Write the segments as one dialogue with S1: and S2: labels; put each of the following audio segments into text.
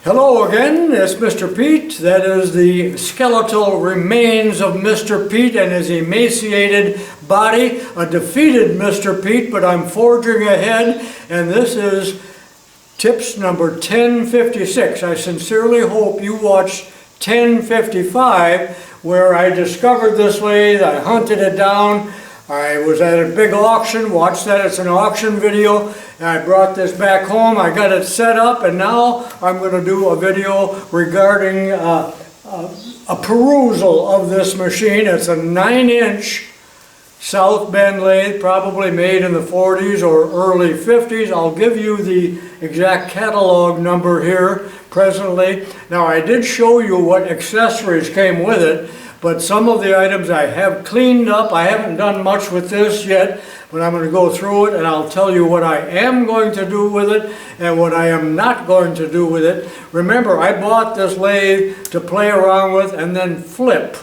S1: Hello again, it's Mr. Pete. That is the skeletal remains of Mr. Pete and his emaciated body. A defeated Mr. Pete, but I'm forging ahead, and this is tips number 1056. I sincerely hope you watched 1055, where I discovered this lathe, I hunted it down. I was at a big auction, watched that, it's an auction video, and I brought this back home, I got it set up, and now I'm going to do a video regarding a perusal of this machine. It's a 9-inch South Bend lathe, probably made in the 40s or early 50s. I'll give you the exact catalog number here presently. Now, I did show you what accessories came with it, but some of the items I have cleaned up. I haven't done much with this yet, but I'm going to go through it and I'll tell you what I am going to do with it and what I am not going to do with it. Remember, I bought this lathe to play around with and then flip.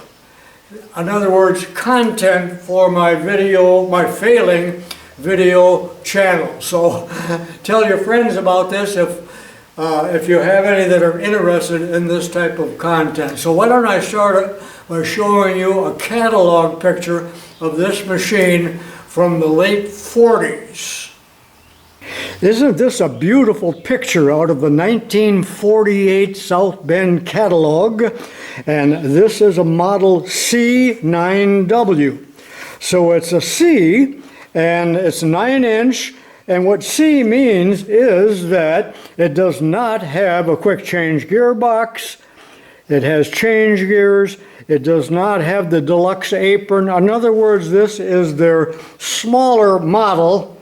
S1: In other words, content for my video, my failing video channel. So tell your friends about this if you have any that are interested in this type of content. So why don't I start by showing you a catalog picture of this machine from the late 40s. Isn't this a beautiful picture out of the 1948 South Bend catalog? And this is a model C9W. So it's a C, and it's 9-inch, and what C means is that it does not have a quick change gearbox. It has change gears. It does not have the deluxe apron. In other words, this is their smaller model,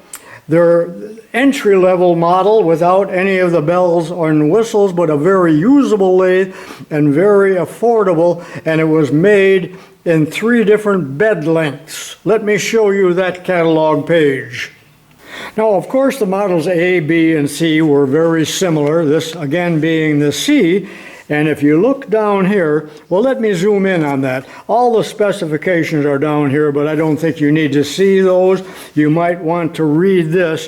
S1: their entry-level model without any of the bells or whistles, but a very usable lathe and very affordable, and it was made in 3 different bed lengths. Let me show you that catalog page. Now, of course, the models A, B, and C were very similar, this again being the C. And if you look down here, well, let me zoom in on that. All the specifications are down here, but I don't think you need to see those. You might want to read this.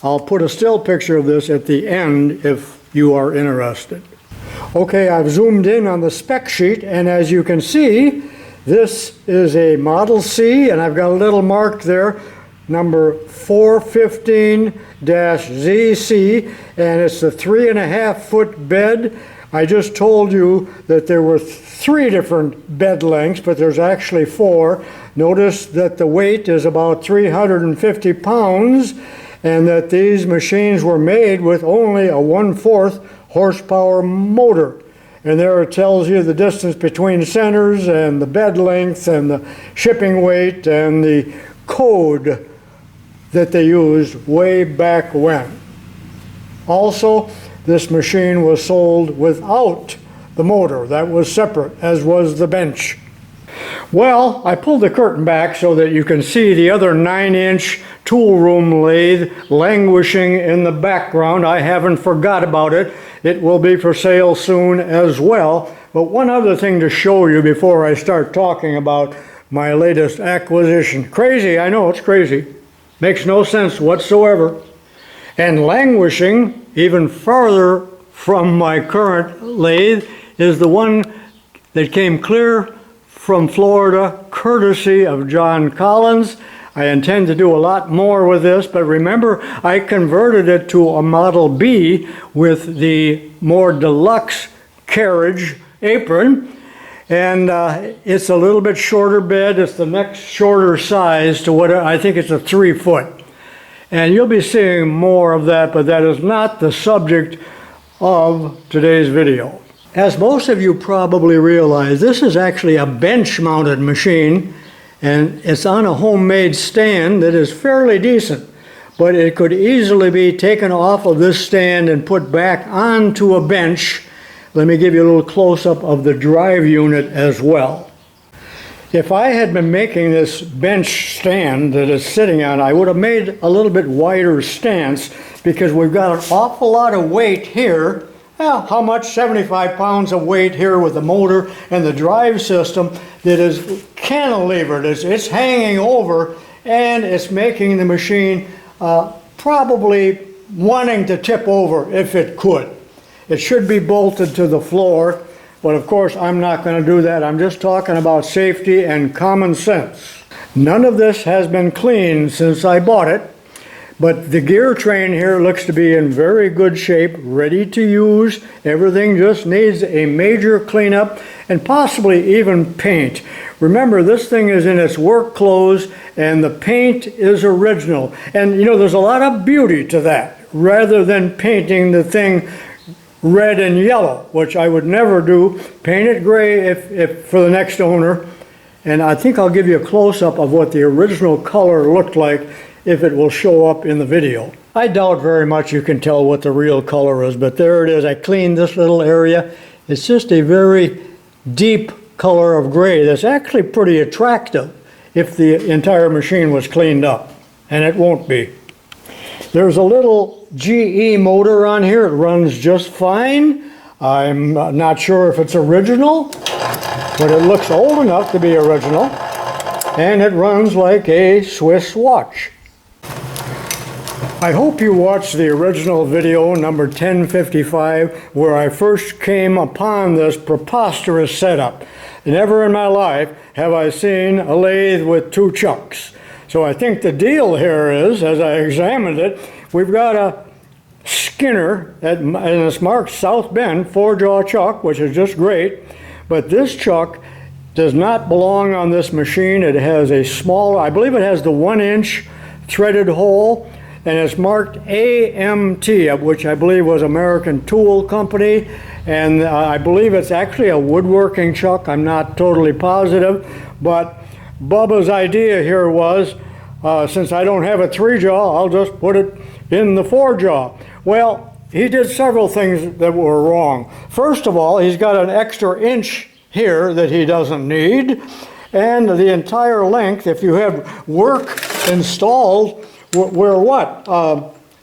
S1: I'll put a still picture of this at the end if you are interested. Okay, I've zoomed in on the spec sheet, and as you can see, this is a Model C, and I've got a little mark there, number 415-ZC, and it's a 3.5-foot bed. I just told you that there were 3 different bed lengths, but there's actually 4. Notice that the weight is about 350 pounds, and that these machines were made with only a 1/4 horsepower motor. And there it tells you the distance between centers and the bed length and the shipping weight and the code that they used way back when. Also, this machine was sold without the motor. That was separate, as was the bench. Well, I pulled the curtain back so that you can see the other 9-inch tool room lathe languishing in the background. I haven't forgot about it. It will be for sale soon as well. But one other thing to show you before I start talking about my latest acquisition. Crazy, I know it's crazy. Makes no sense whatsoever. And languishing even farther from my current lathe is the one that came clear from Florida, courtesy of John Collins. I intend to do a lot more with this, but remember, I converted it to a Model B with the more deluxe carriage apron, and it's a little bit shorter bed. It's the next shorter size to what I think it's a 3-foot. And you'll be seeing more of that, but that is not the subject of today's video. As most of you probably realize, this is actually a bench-mounted machine, and it's on a homemade stand that is fairly decent, but it could easily be taken off of this stand and put back onto a bench. Let me give you a little close-up of the drive unit as well. If I had been making this bench stand that it's sitting on, I would have made a little bit wider stance, because we've got an awful lot of weight here. Well, how much? 75 pounds of weight here with the motor and the drive system that is cantilevered. It's hanging over, and it's making the machine probably wanting to tip over if it could. It should be bolted to the floor, but of course I'm not going to do that. I'm just talking about safety and common sense. None of this has been cleaned since I bought it, but the gear train here looks to be in very good shape, ready to use. Everything just needs a major cleanup and possibly even paint. Remember, this thing is in its work clothes and the paint is original. And you know, there's a lot of beauty to that, rather than painting the thing red and yellow, which I would never do. Paint it gray if for the next owner. And I think I'll give you a close-up of what the original color looked like if it will show up in the video. I doubt very much you can tell what the real color is, but there it is. I cleaned this little area. It's just a very deep color of gray that's actually pretty attractive if the entire machine was cleaned up, and it won't be. There's a little GE motor on here. It runs just fine. I'm not sure if it's original, but it looks old enough to be original, and it runs like a Swiss watch. I hope you watched the original video, number 1055, where I first came upon this preposterous setup. Never in my life have I seen a lathe with two chucks. So I think the deal here is, as I examined it, we've got a Skinner, and it's marked South Bend 4-jaw chuck, which is just great, but this chuck does not belong on this machine. It has a small, I believe it has the 1-inch threaded hole, and it's marked AMT, which I believe was American Tool Company, and I believe it's actually a woodworking chuck. I'm not totally positive, but Bubba's idea here was, since I don't have a 3-jaw, I'll just put it in the 4-jaw. Well, he did several things that were wrong. First of all, he's got an extra inch here that he doesn't need, and the entire length, if you have work installed, we're what?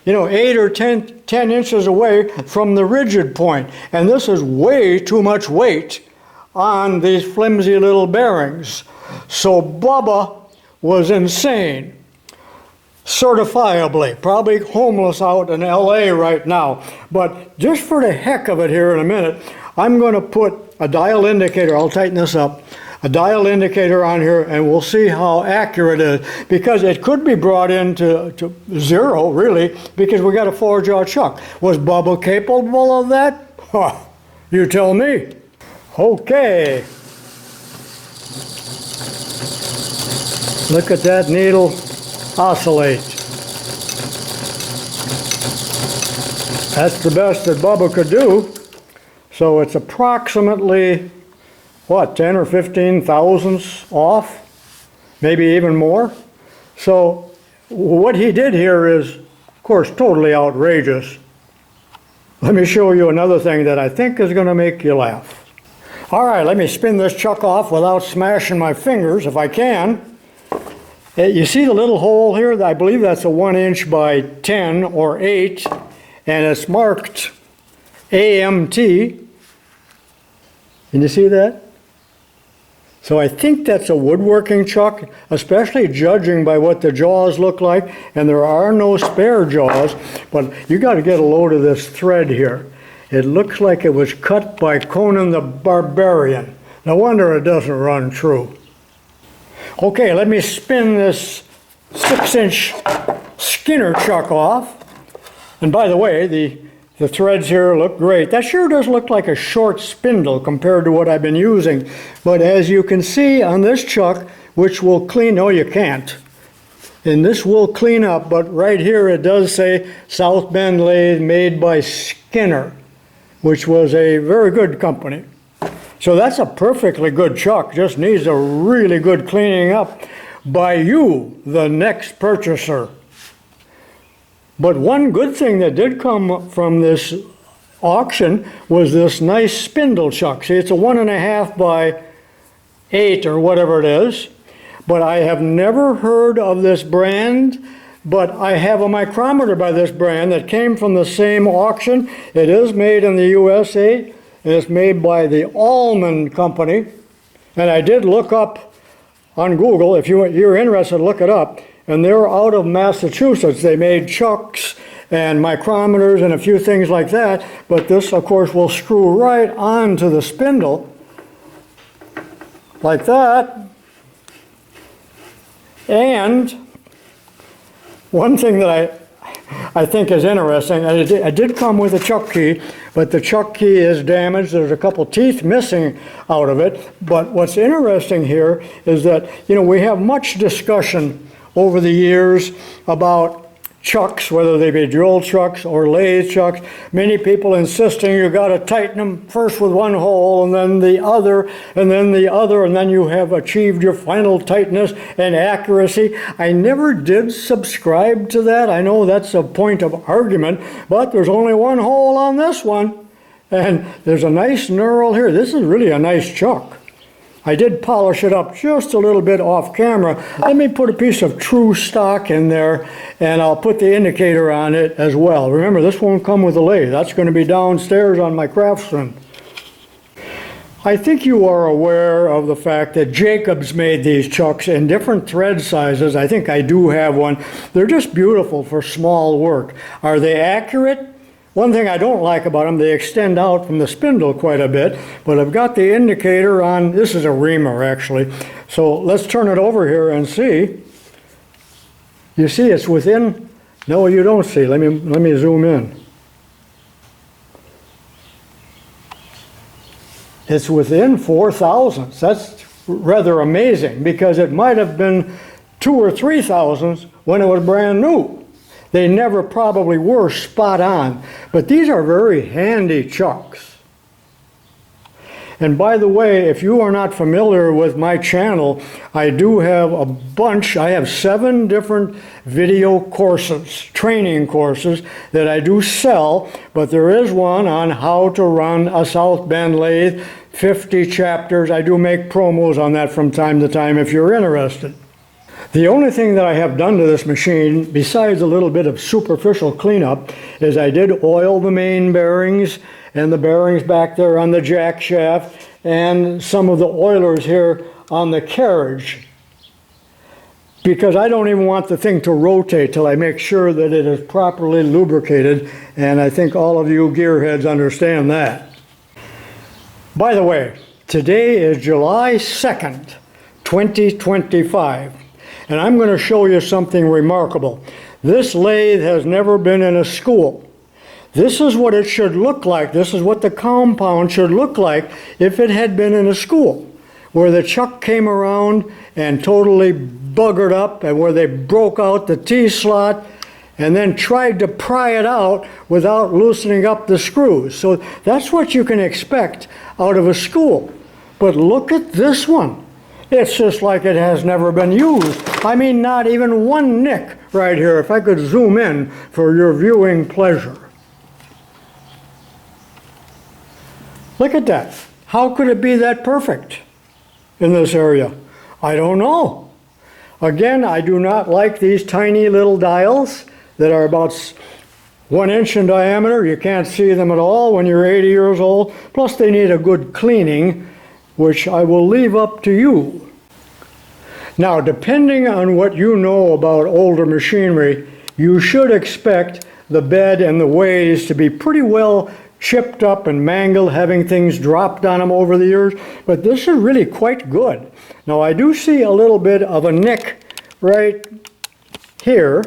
S1: 8 or 10 inches away from the rigid point, and this is way too much weight on these flimsy little bearings. So Bubba was insane. Certifiably, probably homeless out in LA right now. But just for the heck of it here in a minute, I'm going to put a dial indicator, I'll tighten this up, a dial indicator on here, and we'll see how accurate it is, because it could be brought into zero, really, because we got a 4-jaw chuck. Was Bubba capable of that? Huh, you tell me. Okay. Look at that needle oscillate. That's the best that Bubba could do. So it's approximately, what, 10 or 15 thousandths off? Maybe even more. So what he did here is, of course, totally outrageous. Let me show you another thing that I think is going to make you laugh. All right, let me spin this chuck off without smashing my fingers, if I can. You see the little hole here? I believe that's a 1-inch by 10 or 8, and it's marked AMT. Can you see that? So I think that's a woodworking chuck, especially judging by what the jaws look like, and there are no spare jaws, but you got to get a load of this thread here. It looks like it was cut by Conan the Barbarian. No wonder it doesn't run true. Okay, let me spin this 6-inch Skinner chuck off. And by the way, the threads here look great. That sure does look like a short spindle compared to what I've been using. But as you can see on this chuck, which will clean, no you can't. And this will clean up, but right here it does say South Bend lathe made by Skinner, which was a very good company. So that's a perfectly good chuck, just needs a really good cleaning up by you, the next purchaser. But one good thing that did come from this auction was this nice Spindle Chuck. See, it's a 1.5 by 8 or whatever it is, but I have never heard of this brand, but I have a micrometer by this brand that came from the same auction. It is made in the USA. And it's made by the Allman Company. And I did look up on Google, if you're interested, look it up. And they're out of Massachusetts. They made chucks and micrometers and a few things like that, but this of course will screw right onto the spindle like that. And one thing that I think is interesting, it did come with a chuck key, but the chuck key is damaged. There's a couple teeth missing out of it. But what's interesting here is that, you know, we have much discussion over the years about chucks, whether they be drill chucks or lathe chucks. Many people insisting you got to tighten them first with one hole and then the other and then the other, and then you have achieved your final tightness and accuracy. I never did subscribe to that. I know that's a point of argument, but there's only one hole on this one, and there's a nice knurl here. This is really a nice chuck. I did polish it up just a little bit off camera. Let me put a piece of true stock in there, and I'll put the indicator on it as well. Remember, this won't come with a lathe. That's going to be downstairs on my Craftsman. I think you are aware of the fact that Jacobs made these chucks in different thread sizes. I think I do have one. They're just beautiful for small work. Are they accurate? One thing I don't like about them, they extend out from the spindle quite a bit, but I've got the indicator on. This is a reamer actually. So let's turn it over here and see. You see it's within, no you don't see, let me zoom in. It's within 4 thousandths. That's rather amazing because it might have been 2 or 3 thousandths when it was brand new. They never probably were spot on, but these are very handy chucks. And by the way, if you are not familiar with my channel, I do have a bunch. I have 7 different video courses, training courses that I do sell, but there is one on how to run a South Bend lathe, 50 chapters. I do make promos on that from time to time if you're interested. The only thing that I have done to this machine, besides a little bit of superficial cleanup, is I did oil the main bearings and the bearings back there on the jack shaft and some of the oilers here on the carriage, because I don't even want the thing to rotate till I make sure that it is properly lubricated, and I think all of you gearheads understand that. By the way, today is July 2nd, 2025. And I'm going to show you something remarkable. This lathe has never been in a school. This is what it should look like. This is what the compound should look like if it had been in a school, where the chuck came around and totally buggered up, and where they broke out the T-slot and then tried to pry it out without loosening up the screws. So that's what you can expect out of a school. But look at this one. It's just like it has never been used. I mean, not even one nick right here, if I could zoom in for your viewing pleasure. Look at that. How could it be that perfect in this area? I don't know. Again, I do not like these tiny little dials that are about 1 inch in diameter. You can't see them at all when you're 80 years old. Plus they need a good cleaning, which I will leave up to you. Now, depending on what you know about older machinery, you should expect the bed and the ways to be pretty well chipped up and mangled, having things dropped on them over the years, but this is really quite good. Now, I do see a little bit of a nick right here,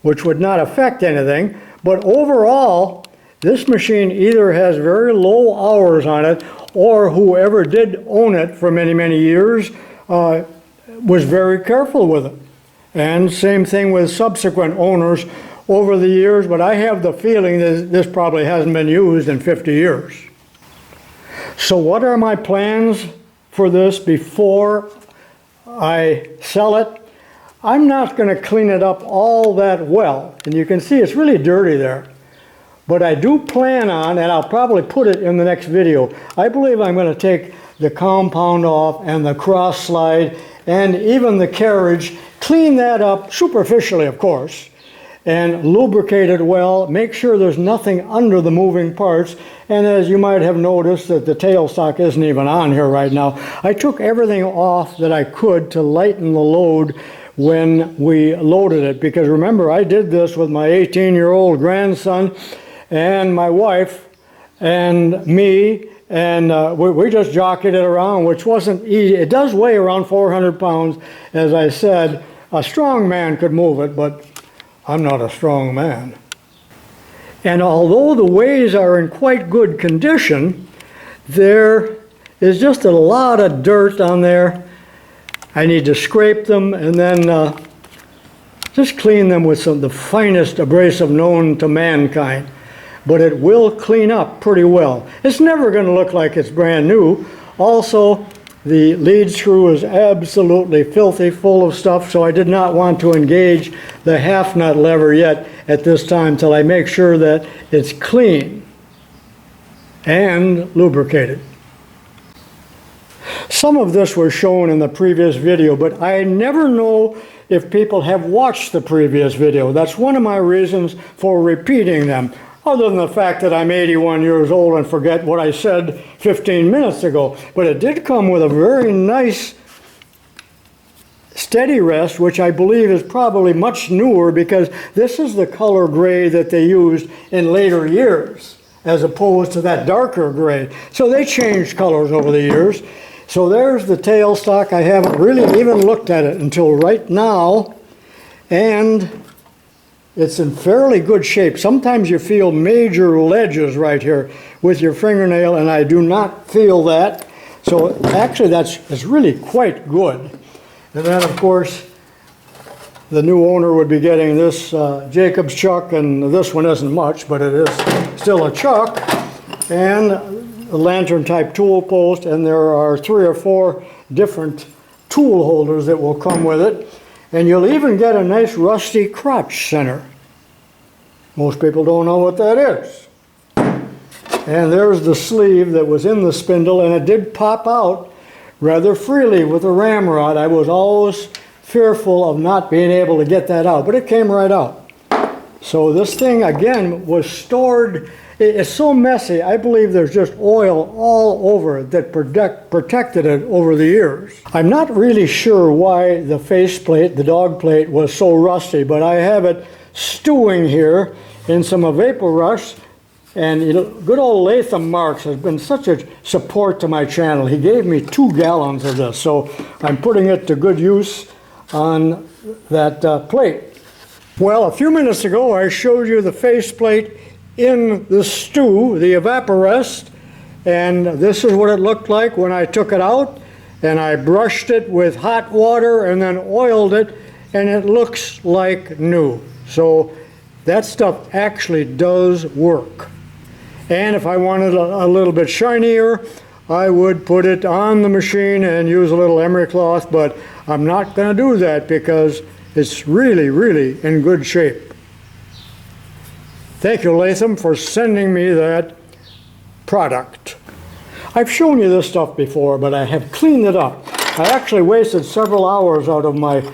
S1: which would not affect anything, but overall, this machine either has very low hours on it, or whoever did own it for many, many years was very careful with it. And same thing with subsequent owners over the years, but I have the feeling that this probably hasn't been used in 50 years. So what are my plans for this before I sell it? I'm not going to clean it up all that well, and you can see it's really dirty there. But I do plan on, and I'll probably put it in the next video, I believe I'm going to take the compound off and the cross slide and even the carriage, clean that up superficially, of course, and lubricate it well, make sure there's nothing under the moving parts. And as you might have noticed, that the tailstock isn't even on here right now. I took everything off that I could to lighten the load when we loaded it, because remember, I did this with my 18-year-old grandson and my wife and me, and we just jockeyed it around, which wasn't easy. It does weigh around 400 pounds. As I said, a strong man could move it, but I'm not a strong man. And although the ways are in quite good condition, there is just a lot of dirt on there. I need to scrape them and then just clean them with the finest abrasive known to mankind. But it will clean up pretty well. It's never going to look like it's brand new. Also, the lead screw is absolutely filthy, full of stuff, so I did not want to engage the half nut lever yet at this time till I make sure that it's clean and lubricated. Some of this was shown in the previous video, but I never know if people have watched the previous video. That's one of my reasons for repeating them, other than the fact that I'm 81 years old and forget what I said 15 minutes ago. But it did come with a very nice steady rest, which I believe is probably much newer, because this is the color gray that they used in later years, as opposed to that darker gray. So they changed colors over the years. So there's the tailstock. I haven't really even looked at it until right now, and it's in fairly good shape. Sometimes you feel major ledges right here with your fingernail, and I do not feel that. So actually it's really quite good. And then of course the new owner would be getting this Jacob's chuck, and this one isn't much, but it is still a chuck, and a lantern type tool post, and there are 3 or 4 different tool holders that will come with it. And you'll even get a nice rusty crotch center. Most people don't know what that is. And there's the sleeve that was in the spindle, and it did pop out rather freely with a ramrod. I was always fearful of not being able to get that out, but it came right out. So this thing, again, was stored. It's so messy, I believe there's just oil all over it that protected it over the years. I'm not really sure why the faceplate, the dog plate, was so rusty, but I have it stewing here in some vapor rush. And good old Latham Marks has been such a support to my channel. He gave me 2 gallons of this, so I'm putting it to good use on that plate. Well, a few minutes ago I showed you the faceplate in the stew, the evaporest, and this is what it looked like when I took it out, and I brushed it with hot water and then oiled it, and it looks like new. So that stuff actually does work. And if I wanted a little bit shinier, I would put it on the machine and use a little emery cloth, but I'm not going to do that because it's really, really in good shape. Thank you, Latham, for sending me that product. I've shown you this stuff before, but I have cleaned it up. I actually wasted several hours out of my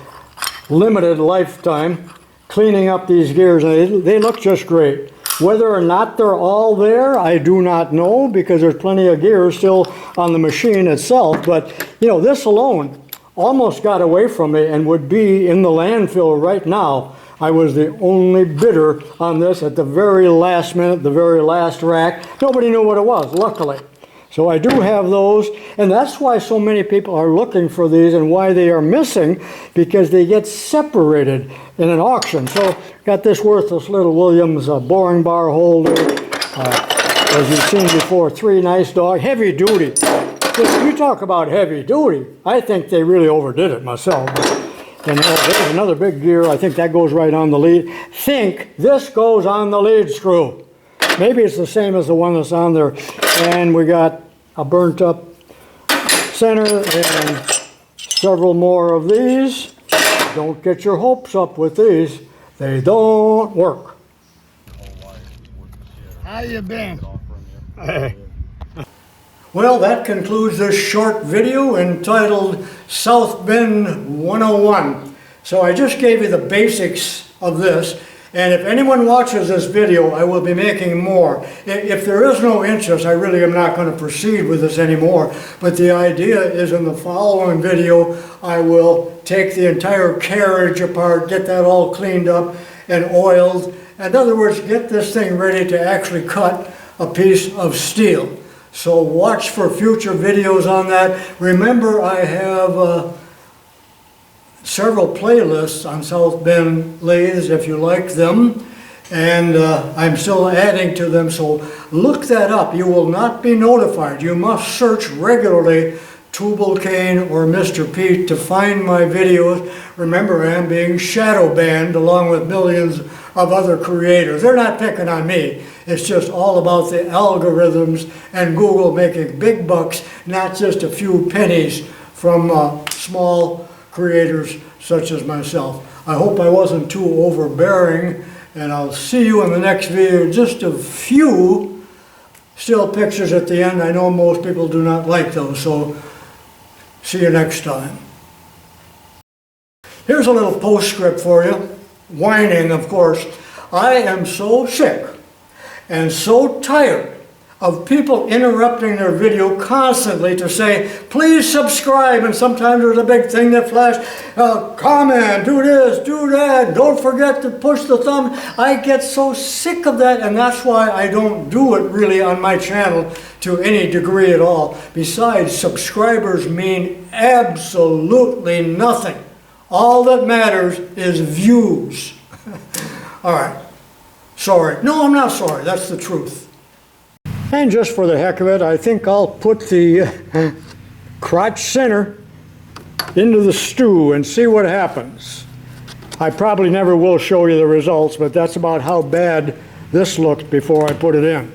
S1: limited lifetime cleaning up these gears, and they look just great. Whether or not they're all there, I do not know, because there's plenty of gears still on the machine itself. But, you know, this alone almost got away from me and would be in the landfill right now. I was the only bidder on this at the very last minute, the very last rack. Nobody knew what it was, luckily. So I do have those, and that's why so many people are looking for these and why they are missing, because they get separated in an auction. So got this worthless little Williams boring bar holder. As you've seen before, 3 nice dogs, heavy duty. You talk about heavy duty. I think they really overdid it myself. And there's another big gear. I think that goes right on the lead. Think this goes on the lead screw. Maybe it's the same as the one that's on there. And we got a burnt up center and several more of these. Don't get your hopes up with these. They don't work. How you been? Hey. Well, that concludes this short video entitled South Bend 101. So I just gave you the basics of this. And if anyone watches this video, I will be making more. If there is no interest, I really am not going to proceed with this anymore. But the idea is in the following video, I will take the entire carriage apart, get that all cleaned up and oiled. In other words, get this thing ready to actually cut a piece of steel. So watch for future videos on that. Remember, I have several playlists on South Bend lathes if you like them, and I'm still adding to them, so look that up. You will not be notified. You must search regularly Tubalcain or Mr. Pete to find my videos. Remember, I am being shadow banned along with millions of other creators. They're not picking on me. It's just all about the algorithms and Google making big bucks, not just a few pennies from small creators such as myself. I hope I wasn't too overbearing, and I'll see you in the next video. Just a few still pictures at the end. I know most people do not like those, so see you next time. Here's a little postscript for you. Whining, of course. I am so sick and so tired of people interrupting their video constantly to say, please subscribe, and sometimes there's a big thing that flashes, comment, do this, do that, don't forget to push the thumb. I get so sick of that, and that's why I don't do it really on my channel to any degree at all. Besides, subscribers mean absolutely nothing. All that matters is views. All right, sorry. No, I'm not sorry, that's the truth. And just for the heck of it, I think I'll put the crotch center into the stew and see what happens. I probably never will show you the results, but that's about how bad this looked before I put it in.